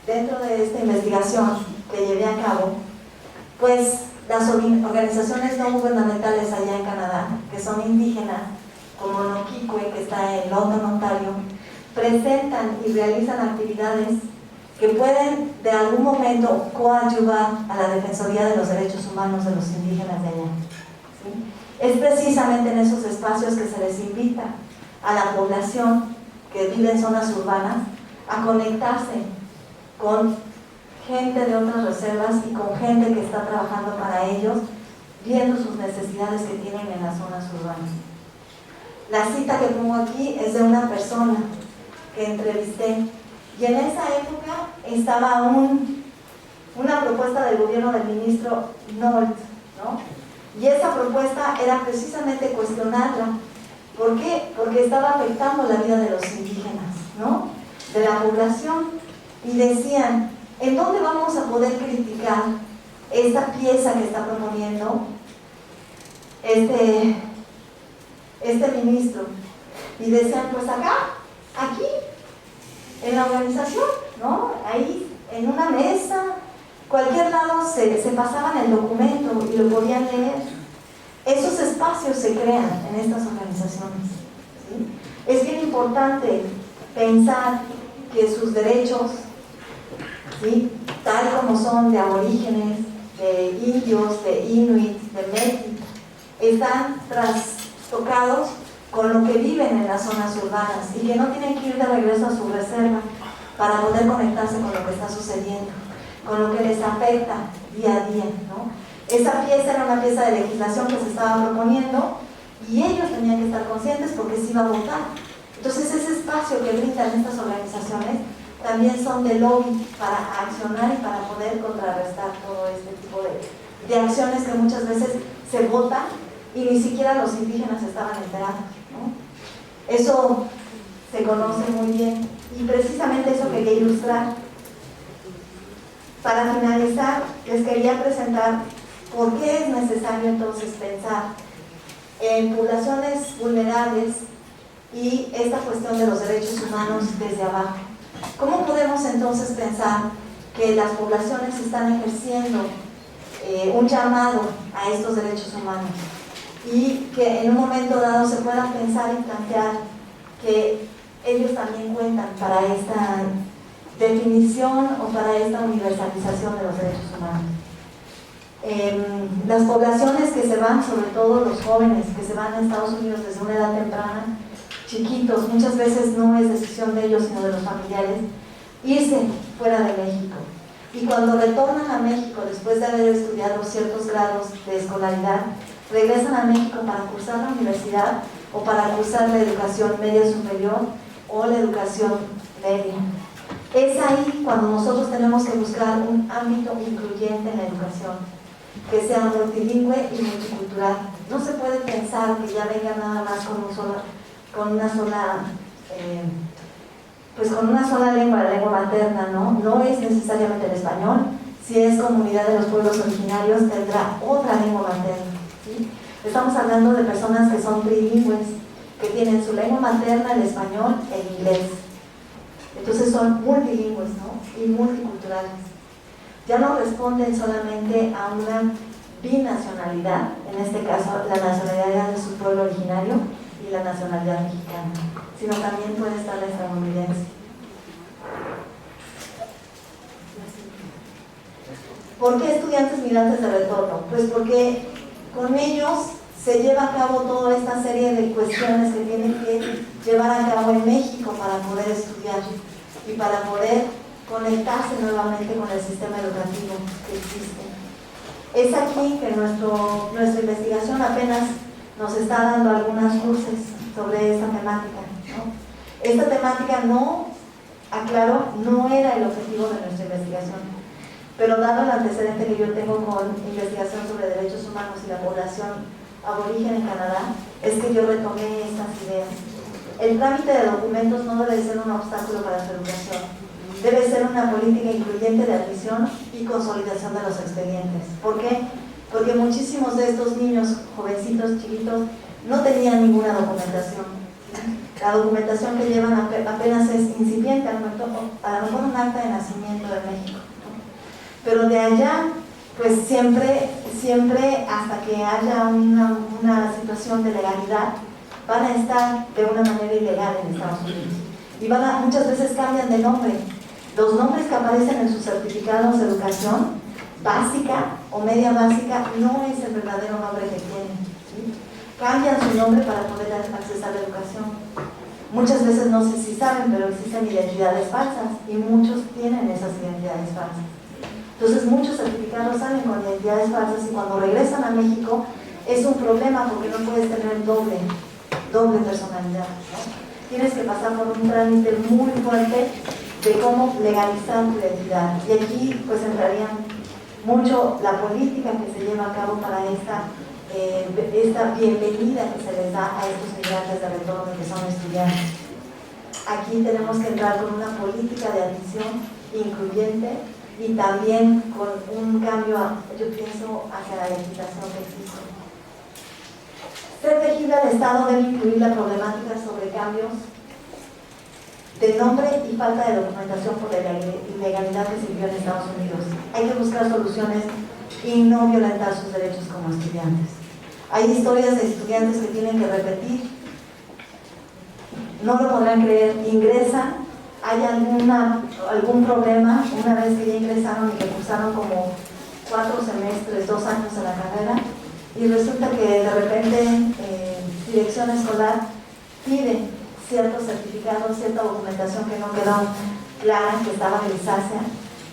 dentro de esta investigación que llevé a cabo, pues las organizaciones no gubernamentales allá en Canadá, que son indígenas, como Noquicue, que está en London, Ontario, presentan y realizan actividades que pueden de algún momento coadyuvar a la Defensoría de los Derechos Humanos de los indígenas de allá. ¿Sí? Es precisamente en esos espacios que se les invita a la población que vive en zonas urbanas a conectarse con gente de otras reservas y con gente que está trabajando para ellos, viendo sus necesidades que tienen en las zonas urbanas. La cita que pongo aquí es de una persona que entrevisté, y en esa época estaba una propuesta del gobierno del ministro Nolt, ¿no? Y esa propuesta era precisamente cuestionarla. ¿Por qué? Porque estaba afectando la vida de los indígenas, ¿no? De la población. Y decían, ¿en dónde vamos a poder criticar esta pieza que está proponiendo este ministro? Y decían, pues acá, aquí, en la organización, ¿no? Ahí, en una mesa, cualquier lado se pasaban el documento y lo podían leer. Esos espacios se crean en estas organizaciones, ¿sí? Es bien importante pensar que sus derechos, ¿sí?, tal como son de aborígenes, de indios, de inuit, de métis, están trastocados con lo que viven en las zonas urbanas y que no tienen que ir de regreso a su reserva para poder conectarse con lo que está sucediendo, con lo que les afecta día a día, ¿no? Esa pieza era una pieza de legislación que se estaba proponiendo y ellos tenían que estar conscientes porque se iba a votar. Entonces ese espacio que brindan estas organizaciones también son de lobby para accionar y para poder contrarrestar todo este tipo de acciones que muchas veces se votan y ni siquiera los indígenas estaban enterados, ¿no? Eso se conoce muy bien y precisamente eso quería ilustrar. Para finalizar, les quería presentar por qué es necesario entonces pensar en poblaciones vulnerables y esta cuestión de los derechos humanos desde abajo. ¿Cómo podemos entonces pensar que las poblaciones están ejerciendo un llamado a estos derechos humanos y que en un momento dado se pueda pensar y plantear que ellos también cuentan para esta definición o para esta universalización de los derechos humanos? Las poblaciones que se van, sobre todo los jóvenes que se van a Estados Unidos desde una edad temprana, chiquitos, muchas veces no es decisión de ellos sino de los familiares, irse fuera de México. Y cuando retornan a México después de haber estudiado ciertos grados de escolaridad, regresan a México para cursar la universidad o para cursar la educación media superior o la educación media. Es ahí cuando nosotros tenemos que buscar un ámbito incluyente en la educación, que sea multilingüe y multicultural. No se puede pensar que ya venga nada más con una sola lengua, la lengua materna, ¿no? No es necesariamente el español. Si es comunidad de los pueblos originarios, tendrá otra lengua materna, ¿sí? Estamos hablando de personas que son trilingües, que tienen su lengua materna, el español e el inglés. Entonces son multilingües, ¿no?, y multiculturales. Ya no responden solamente a una binacionalidad, en este caso la nacionalidad de su pueblo originario y la nacionalidad mexicana, sino también puede estar la estadounidense. ¿Por qué estudiantes migrantes de retorno? Pues porque con ellos se lleva a cabo toda esta serie de cuestiones que tienen que llevar a cabo en México para poder estudiar y para poder conectarse nuevamente con el sistema educativo que existe. Es aquí que nuestra investigación apenas nos está dando algunas luces sobre esta temática, ¿no? Esta temática no, aclaro, no era el objetivo de nuestra investigación, pero dado el antecedente que yo tengo con investigación sobre derechos humanos y la población aborigen en Canadá, es que yo retomé estas ideas. El trámite de documentos no debe ser un obstáculo para su educación, debe ser una política incluyente de admisión y consolidación de los expedientes. ¿Por qué? Porque muchísimos de estos niños, jovencitos, chiquitos, no tenían ninguna documentación. La documentación que llevan apenas es incipiente, a lo mejor un acta de nacimiento de México, ¿no? Pero de allá, pues siempre hasta que haya una situación de legalidad, van a estar de una manera ilegal en Estados Unidos. Y muchas veces cambian de nombre. Los nombres que aparecen en sus certificados de educación básica o media básica no es el verdadero nombre que tienen, ¿sí? Cambian su nombre para poder acceder a la educación. Muchas veces, no sé si saben, pero existen identidades falsas y muchos tienen esas identidades falsas. Entonces muchos certificados salen con identidades falsas y cuando regresan a México es un problema porque no puedes tener doble personalidad, ¿no? Tienes que pasar por un trámite muy fuerte de cómo legalizar tu identidad. Y aquí pues entraría mucho la política que se lleva a cabo para esta bienvenida que se les da a estos migrantes de retorno que son estudiantes. Aquí tenemos que entrar con una política de admisión incluyente y también con un cambio, yo pienso, hacia la legislación que existe. Ser elegible al Estado debe incluir la problemática sobre cambios de nombre y falta de documentación por la ilegalidad que se vivió en Estados Unidos. Hay que buscar soluciones y no violentar sus derechos como estudiantes. Hay historias de estudiantes que tienen que repetir, no lo podrán creer, ingresan, hay algún problema una vez que ya ingresaron y que cursaron como 4 semestres, 2 años en la carrera, y resulta que de repente dirección escolar pide ciertos certificados, cierta documentación que no quedó clara, que estaba grisácea,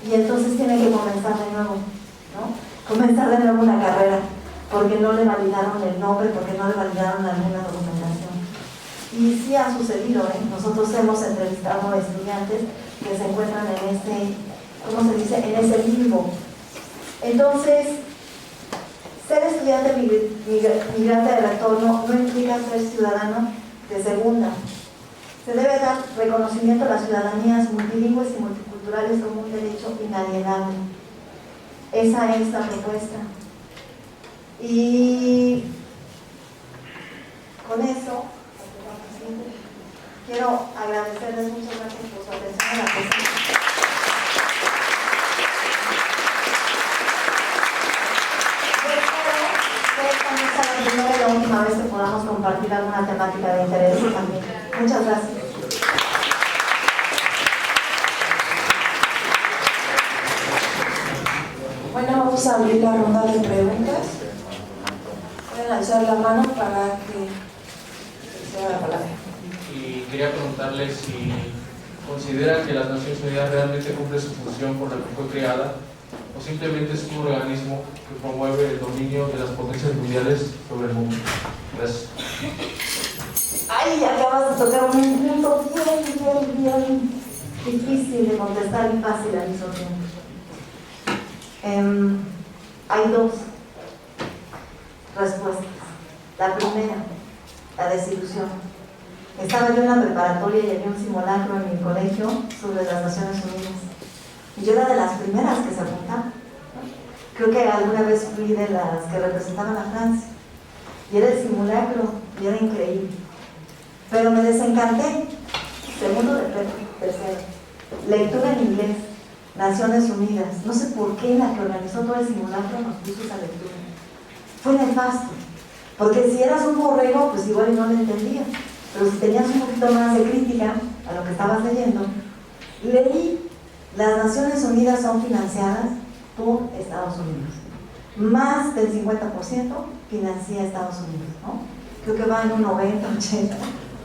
y entonces tienen que comenzar de nuevo, ¿no? Comenzar de nuevo una carrera, porque no le validaron el nombre, porque no le validaron alguna documentación. Y sí ha sucedido, ¿eh? Nosotros hemos entrevistado a estudiantes que se encuentran en ese, ¿cómo se dice?, en ese limbo. Entonces, ser estudiante migrante de retorno no implica ser ciudadano de segunda. Se debe dar reconocimiento a las ciudadanías multilingües y multiculturales como un derecho inalienable. Esa es la propuesta. Y con eso quiero agradecerles, muchas gracias por su atención a la presentación. Esta no sea la primera y la última vez que podamos compartir alguna temática de interés también. Muchas gracias. Bueno, vamos a abrir la ronda de preguntas. Pueden alzar la mano para que se haga la palabra. Y quería preguntarle si considera que las Naciones Unidas realmente cumple su función por la que fue creada o simplemente es un organismo que promueve el dominio de las potencias mundiales sobre el mundo. Gracias. Ay, acabas de tocar un punto bien difícil de contestar y fácil al mismo tiempo. Hay 2 respuestas. La primera, la desilusión. Estaba yo en la preparatoria y había un simulacro en mi colegio sobre las Naciones Unidas. Y yo era de las primeras que se apuntaban. Creo que alguna vez fui de las que representaban a Francia. Y era el simulacro y era increíble. Pero me desencanté. Segundo de tercero. Lectura en inglés. Naciones Unidas. No sé por qué la que organizó todo el simulacro nos puso esa lectura. Fue nefasto. Porque si eras un borrego, pues igual no lo entendías. Pero si tenías un poquito más de crítica a lo que estabas leyendo, leí, las Naciones Unidas son financiadas por Estados Unidos. Más del 50% financia Estados Unidos, ¿no? Creo que va en un 90, 80,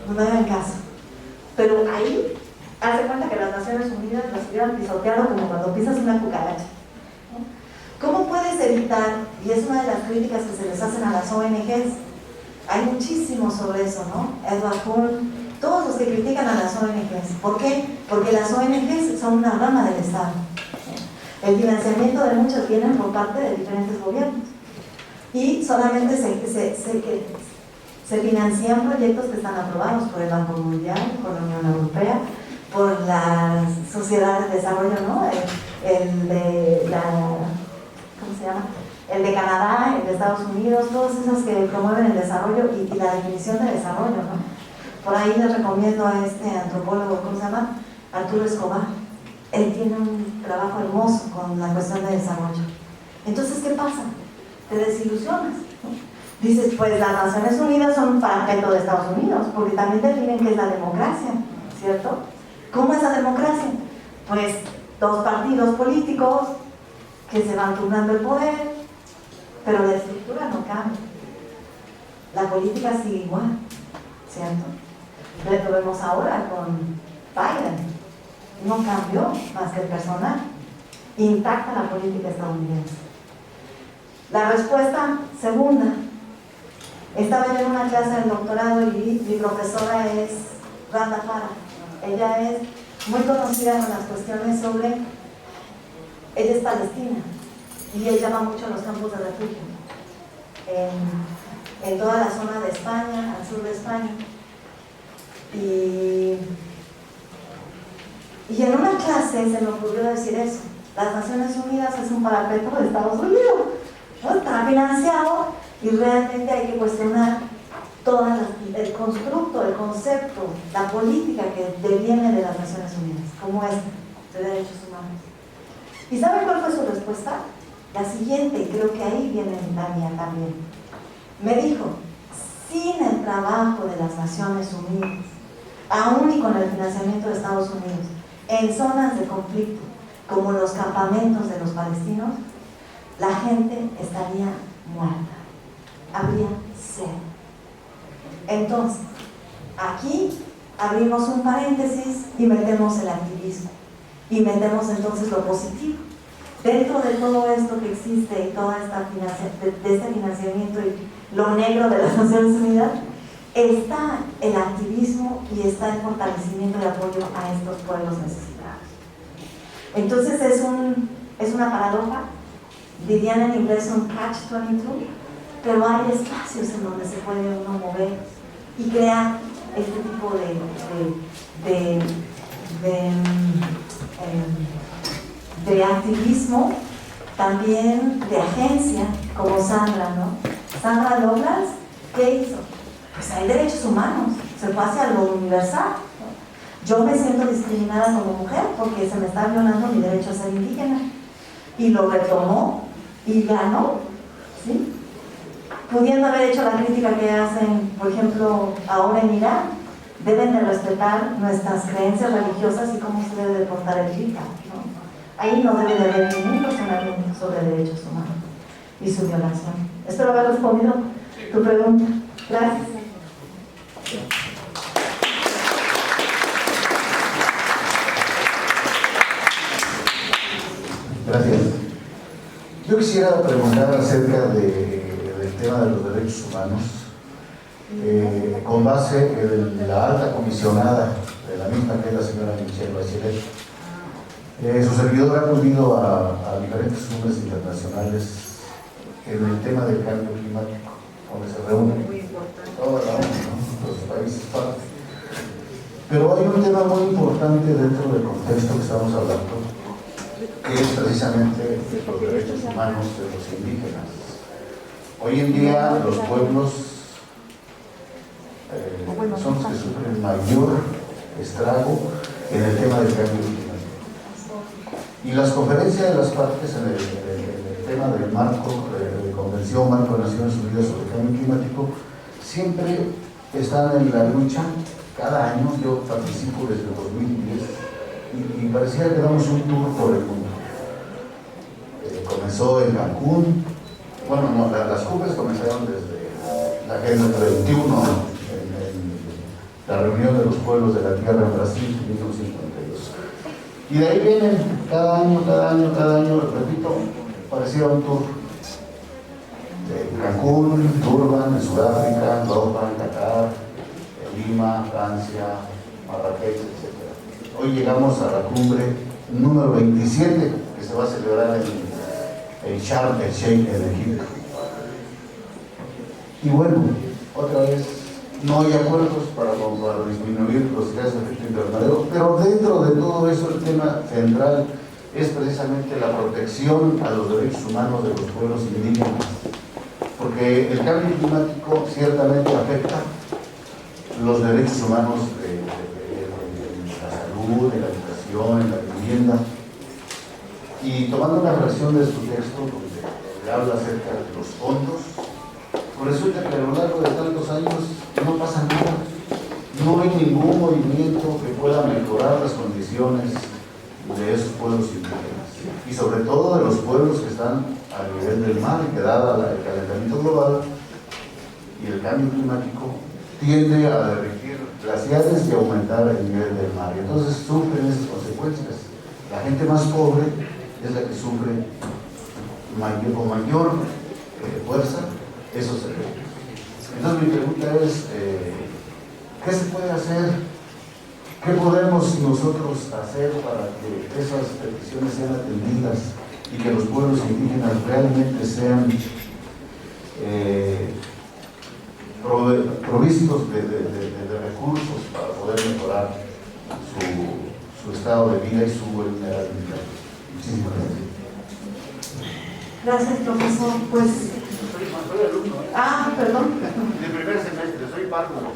no me hagan caso. Pero ahí, haz de cuenta que las Naciones Unidas las hubieran pisoteado como cuando pisas una cucaracha, ¿no? ¿Cómo puedes evitar? Y es una de las críticas que se les hacen a las ONGs. Hay muchísimo sobre eso, ¿no? Edward Hull, todos los que critican a las ONGs. ¿Por qué? Porque las ONGs son una rama del Estado. El financiamiento de muchos vienen por parte de diferentes gobiernos. Y solamente se financian proyectos que están aprobados por el Banco Mundial, por la Unión Europea, por la Sociedad de Desarrollo, ¿no? ¿Cómo se llama? El de Canadá, el de Estados Unidos, todos esos que promueven el desarrollo y la definición de desarrollo, ¿no? Por ahí les recomiendo a este antropólogo, ¿cómo se llama? Arturo Escobar. Él tiene un trabajo hermoso con la cuestión de desarrollo. Entonces, ¿qué pasa? Te desilusionas, ¿no? Dices, pues las Naciones Unidas son un parapeto de Estados Unidos, porque también definen qué es la democracia, ¿cierto? ¿Cómo es la democracia? Pues 2 partidos políticos que se van turnando el poder, pero la estructura no cambia. La política sigue igual, ¿cierto? Lo vemos ahora con Biden. No cambió más que el personal. Intacta la política estadounidense. La respuesta segunda. Estaba yo en una clase del doctorado y mi profesora es Randa Farah. Ella es muy conocida con las cuestiones sobre... Ella es palestina y ella va mucho a los campos de refugio en toda la zona de España, al sur de España. Y en una clase se me ocurrió decir eso. Las Naciones Unidas es un parapeto de Estados Unidos, ¿no? Está financiado y realmente hay que cuestionar todo el constructo, el concepto, la política que deviene de las Naciones Unidas, como esta, de derechos humanos. ¿Y saben cuál fue su respuesta? La siguiente, y creo que ahí viene la mía también. Me dijo, sin el trabajo de las Naciones Unidas, aún y con el financiamiento de Estados Unidos, en zonas de conflicto, como los campamentos de los palestinos, la gente estaría muerta. Habría sed. Entonces, aquí abrimos un paréntesis y metemos el activismo. Y metemos entonces lo positivo. Dentro de todo esto que existe y toda esta de este financiamiento y lo negro de las Naciones Unidas, está el activismo y está el fortalecimiento y apoyo a estos pueblos necesitados. Entonces es una paradoja, dirían en inglés un catch-22, pero hay espacios en donde se puede uno mover y crear este tipo de activismo, también de agencia, como Sandra, ¿no? Sandra Douglas, ¿qué hizo? Pues hay derechos humanos, se fue hacia lo universal, ¿no? Yo me siento discriminada como mujer porque se me está violando mi derecho a ser indígena, y lo retomó y ganó, ¿sí? Pudiendo haber hecho la crítica que hacen, por ejemplo, ahora en Irán, deben de respetar nuestras creencias religiosas y cómo se debe de portar el hijab, ¿no? Ahí no debe de haber ningún cuestionamiento sobre derechos humanos y su violación. Espero haber respondido tu pregunta. Gracias. Gracias. Yo quisiera preguntar acerca del tema de los derechos humanos, con base en la alta comisionada de la misma que es la señora Michelle Bachelet. Su servidor ha acudido a diferentes cumbres internacionales en el tema del cambio climático, donde se reúnen toda la ONU, ¿no? Los países partes. Pero hay un tema muy importante dentro del contexto que estamos hablando, que es precisamente los derechos humanos de los indígenas. Hoy en día los pueblos son los que sufren mayor estrago en el tema del cambio climático. Y las conferencias de las partes en el tema del marco de Convención Marco de Naciones Unidas sobre el Cambio Climático siempre están en la lucha. Cada año yo participo desde 2010 y parecía que damos un tour por el mundo. Comenzó en Cancún, bueno, no, las cumbres comenzaron desde la Agenda 21, en la reunión de los pueblos de la tierra en Brasil en 1952. Y de ahí vienen cada año, repito, parecía un tour. De Cancún, Durban, en Sudáfrica, Doha, Qatar, Lima, Francia, Marrakech, etc. Hoy llegamos a la cumbre número 27, que se va a celebrar en Sharm el Sheikh, en Egipto. Y bueno, otra vez, no hay acuerdos para disminuir los gases de efecto invernadero, pero dentro de todo eso el tema central es precisamente la protección a los derechos humanos de los pueblos indígenas, porque el cambio climático ciertamente afecta los derechos humanos en la salud, en la educación, en la vivienda. Y tomando una fracción de su texto donde habla acerca de los fondos, pues resulta que a lo largo de tantos años no pasa nada. No hay ningún movimiento que pueda mejorar las condiciones de esos pueblos indígenas y sobre todo de los pueblos que están a nivel del mar, y que dado el calentamiento global y el cambio climático tiende a derretir glaciares y aumentar el nivel del mar, y entonces sufren esas consecuencias. La gente más pobre es la que sufre con mayor fuerza esos efectos. Entonces mi pregunta es, ¿qué se puede hacer? ¿Qué podemos nosotros hacer para que esas peticiones sean atendidas y que los pueblos indígenas realmente sean provistos de recursos para poder mejorar su estado de vida y su vulnerabilidad? Muchísimas gracias. Gracias, profesor. Pues, Soy alumno. Perdón. De primer semestre, soy párvulo.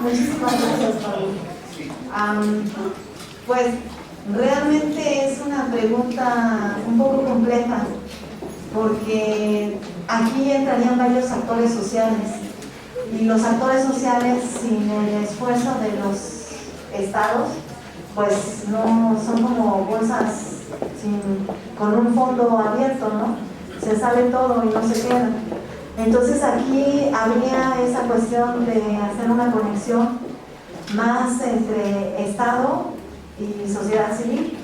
Muchísimas gracias, Pablo. Pues realmente es una pregunta un poco compleja, porque aquí entrarían varios actores sociales, y los actores sociales, sin el esfuerzo de los estados, pues no son como bolsas con un fondo abierto, ¿no? Se sale todo y no se queda. Entonces aquí habría esa cuestión de hacer una conexión más entre Estado y sociedad civil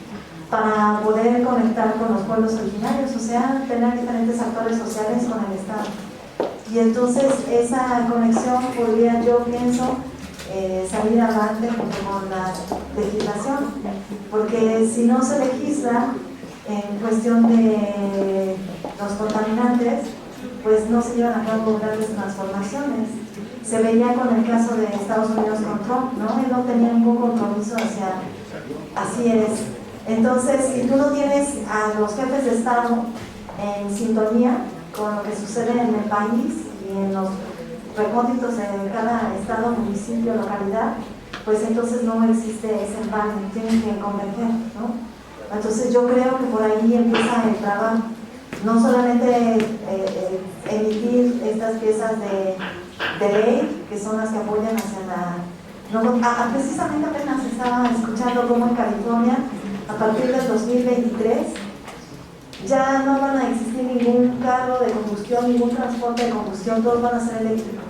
para poder conectar con los pueblos originarios, o sea, tener diferentes actores sociales con el Estado. Y entonces esa conexión podría, yo pienso, salir adelante junto con la legislación, porque si no se legisla en cuestión de los contaminantes, pues no se llevan a cabo grandes transformaciones. Se veía con el caso de Estados Unidos con Trump, ¿no? Él no tenía ningún compromiso así es. Entonces, si tú no tienes a los jefes de Estado en sintonía con lo que sucede en el país y en los recónditos de cada estado, municipio, localidad, pues entonces no existe ese empalme, tienen que converger, ¿no? Entonces yo creo que por ahí empieza el trabajo, no solamente emitir estas piezas de ley, que son las que apoyan hacia la... precisamente apenas estaba escuchando cómo en California, a partir del 2023, ya no van a existir ningún carro de combustión, ningún transporte de combustión, todos van a ser eléctricos.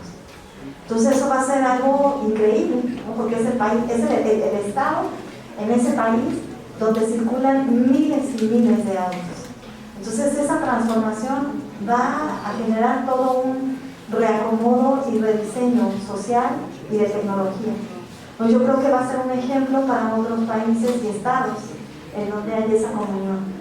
Entonces eso va a ser algo increíble, ¿no? Porque es el país, es el estado en ese país donde circulan miles y miles de autos. Entonces esa transformación va a generar todo un reacomodo y rediseño social y de tecnología. Pues yo creo que va a ser un ejemplo para otros países y estados en donde hay esa comunión.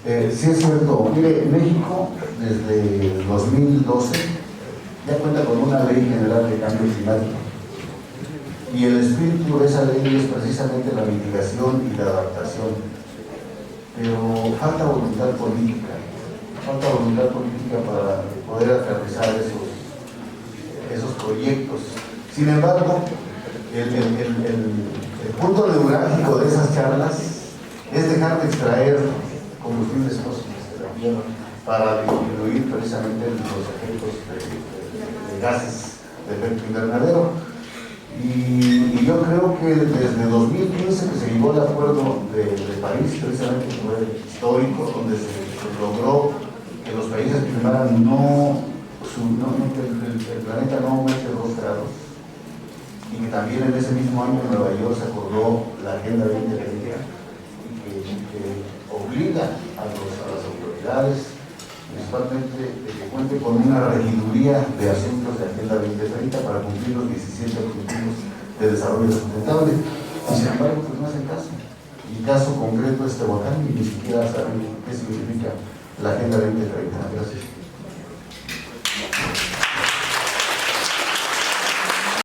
Sí es cierto. Mire, México desde el 2012 ya cuenta con una ley general de cambio climático, y el espíritu de esa ley es precisamente la mitigación y la adaptación, pero falta voluntad política para poder aterrizar esos proyectos. Sin embargo, el punto neurálgico de esas charlas es dejar de extraer combustibles fósiles de la tierra para disminuir precisamente los efectos de gases de efecto invernadero. Y yo creo que desde 2015 que se llegó al acuerdo de París, precisamente fue histórico, donde se logró que los países firmaran que el planeta no aumente 2 grados, y que también en ese mismo año en Nueva York se acordó la Agenda 2030, y que obliga a las autoridades principalmente de que cuente con una regiduría de asuntos de Agenda 2030 para cumplir los 17 objetivos de desarrollo sustentable. Y sin embargo, pues no hacen caso. Y el caso concreto es Tehuacán, y ni siquiera saben qué significa la Agenda 2030. Gracias.